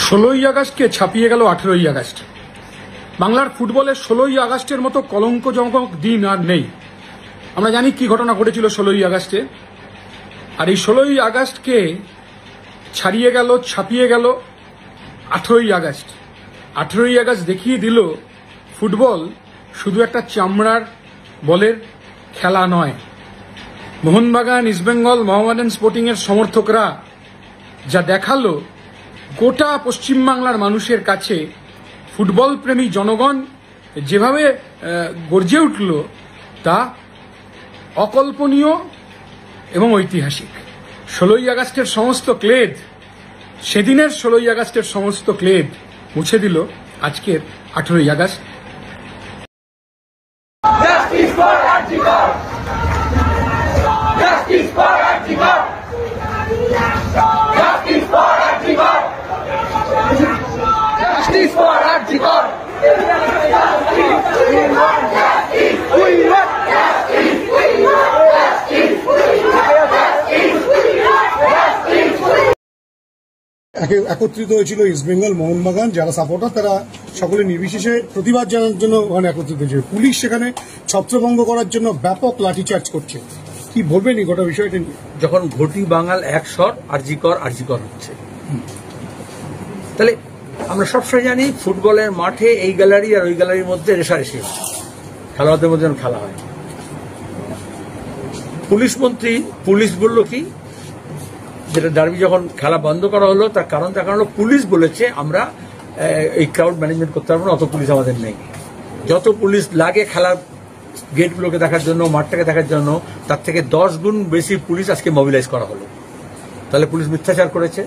16ই আগস্টকে ছাপিয়ে গেল 18ই আগস্ট। বাংলার ফুটবলে 16ই আগস্টের মতো কলঙ্কজনক দিন আর নেই। আমরা জানি কি ঘটনা ঘটেছিল 16ই আগস্টে, আর এই 16ই আগস্টকে ছাড়িয়ে গেল, ছাপিয়ে গেল 18ই আগস্ট। 18ই আগস্ট দেখিয়ে দিল ফুটবল শুধু একটা চামড়ার বলের খেলা নয়। মোহনবাগান, ইস্টবেঙ্গল, মোহামেডান স্পোর্টিং এর সমর্থকরা যা দেখালো গোটা পশ্চিমবাংলার মানুষের কাছে, ফুটবল প্রেমী জনগণ যেভাবে গর্জে উঠল তা অকল্পনীয় এবং ঐতিহাসিক। 16ই আগস্টের সমস্ত ক্লেদ, সেদিনের 16ই আগস্টের সমস্ত ক্লেদ মুছে দিল আজকের 18ই August. Justice for Archibald! Justice for Archibald! Justice for Archibald! Justice for Archibald! We want justice! We want justice! We want justice! একত্রিত হয়েছিল ইস্টবেঙ্গল, মোহনবাগান যারা সাপোর্টার, তারা সকলে নির্বিশেষে প্রতিবাদ জানানোর জন্য ওখানে একত্রিত হয়েছিল। পুলিশ সেখানে ছত্রভঙ্গ করার জন্য ব্যাপক লাঠিচার্জ করছে। কি বলবেন এই গোটা বিষয়টা নিয়ে? যখন ঘটি বাঙাল এক স্বর আরজিকর হচ্ছে, তাহলে আমরা সবসময় জানি ফুটবলের মাঠে এই গ্যালারি আর ওই গ্যালারির মধ্যে রেষারেষি হচ্ছে, খেলোয়াড়দের মধ্যে খেলা হয়। পুলিশ মন্ত্রী পুলিশ বলল কি, যেটা ডার্বি যখন খেলা বন্ধ করা হলো তার কারণ দেখানো হলো পুলিশ বলেছে আমরা এই ক্রাউড ম্যানেজমেন্ট করতে পারবো না, অত পুলিশ আমাদের নেই। যত পুলিশ লাগে খেলার গেটগুলোকে দেখার জন্য, মাঠটাকে দেখার জন্য, তার থেকে 10 গুণ বেশি পুলিশ আজকে মোবিলাইজ করা হলো। তাহলে পুলিশ মিথ্যাচার করেছে।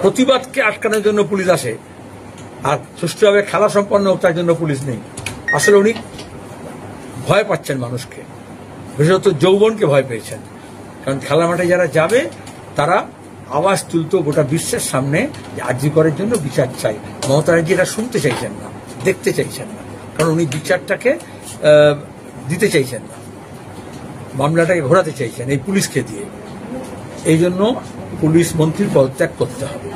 প্রতিবাদকে আটকানোর জন্য পুলিশ আসে, আর সুষ্ঠুভাবে খেলা সম্পন্ন হোক তার জন্য পুলিশ নেই। আসলে উনি ভয় পাচ্ছেন মানুষকে, বিশেষত যৌবনকে ভয় পেয়েছেন। কারণ খেলা মাঠে যারা যাবে তারা আওয়াজ তুলতো গোটা বিশ্বের সামনে যে আরজিকরের জন্য বিচার চাই। মমতা ব্যানার্জি এটা শুনতে চাইছেন না, দেখতে চাইছেন না, কারণ উনি বিচারটাকে দিতে চাইছেন না, মামলাটাকে ঘোরাতে চাইছেন এই পুলিশকে দিয়ে। এই জন্য পুলিশ মন্ত্রীর পদত্যাগ করতে হবে,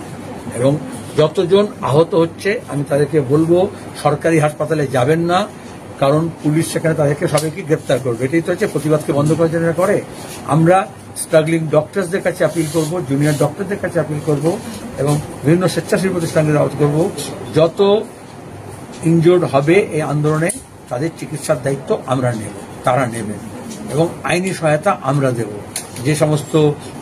এবং যতজন আহত হচ্ছে আমি তাদেরকে বলবো সরকারি হাসপাতালে যাবেন না, কারণ পুলিশ সেখানে তাদেরকে সবাইকে গ্রেপ্তার করবে। এটাই তো হচ্ছে প্রতিবাদকে বন্ধ করার জন্য করে। আমরা স্ট্রাগলিং ডক্টরসদের কাছে আপিল করব, জুনিয়র ডক্টরদের কাছে আপিল করব, এবং বিভিন্ন স্বেচ্ছাসেবী প্রতিষ্ঠানকে আহ্বান করব, যত ইনজোর্ড হবে এই আন্দোলনে তাদের চিকিৎসার দায়িত্ব আমরা নেব, তারা নেবেন, এবং আইনি সহায়তা আমরা দেব। যে সমস্ত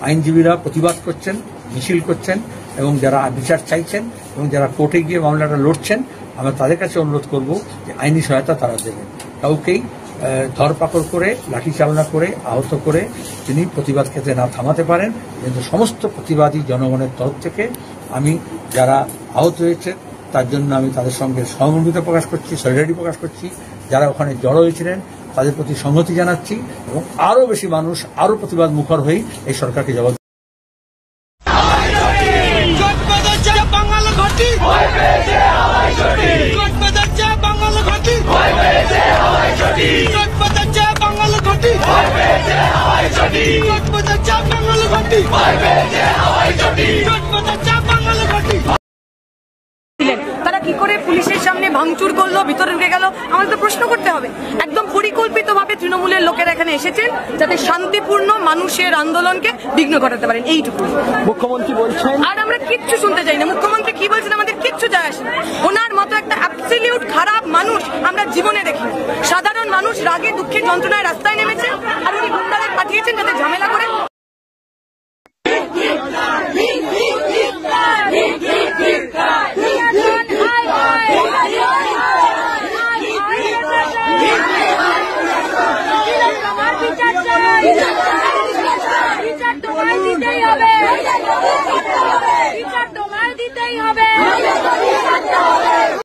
আইনজীবীরা প্রতিবাদ করছেন, মিছিল করছেন, এবং যারা বিচার চাইছেন, এবং যারা কোর্টে গিয়ে মামলাটা লড়ছেন, আমরা তাদের কাছে অনুরোধ করব যে আইনি সহায়তা তারা দেবেন। কাউকেই ধরপাকড় করে, লাঠি চালনা করে, আহত করে তিনি প্রতিবাদ ক্ষেত্রে না থামাতে পারেন। কিন্তু সমস্ত প্রতিবাদী জনগণের তরফ থেকে আমি যারা আহত হয়েছে তার জন্য আমি তাদের সঙ্গে সহমর্মিতা প্রকাশ করছি, সলিডারিটি প্রকাশ করছি। যারা ওখানে জড়ো হয়েছিলেন তাদের প্রতি সংহতি জানাচ্ছি, এবং আরও বেশি মানুষ আরও প্রতিবাদ মুখর হয়ে এই সরকারকে জবাব তারা কি করে পুলিশের সামনে ভাঙচুর করলো, ভিতরে ঢুকে গেল, আমাদের তো প্রশ্ন করতে হবে। একদম পরিকল্পিতভাবে তৃণমূলের লোকেরা এখানে এসেছেন যাতে শান্তিপূর্ণ মানুষের আন্দোলনকে বিঘ্ন ঘটাতে পারেন, এইটুকু। মুখ্যমন্ত্রী বলছেন, আর আমরা কিচ্ছু শুনতে চাই না। মুখ্যমন্ত্রী কি বলছেন আমাদের কিচ্ছু যায় আসে না। ওনার মতো একটা অ্যাবসলিউট খারাপ মানুষ আমরা জীবনে দেখি। সাধারণ মানুষ রাগে দুঃখে যন্ত্রণায় রাস্তায় নেমেছে, আর উনি গুন্ডাদের পাঠিয়েছেন যাতে ঝামেলা করে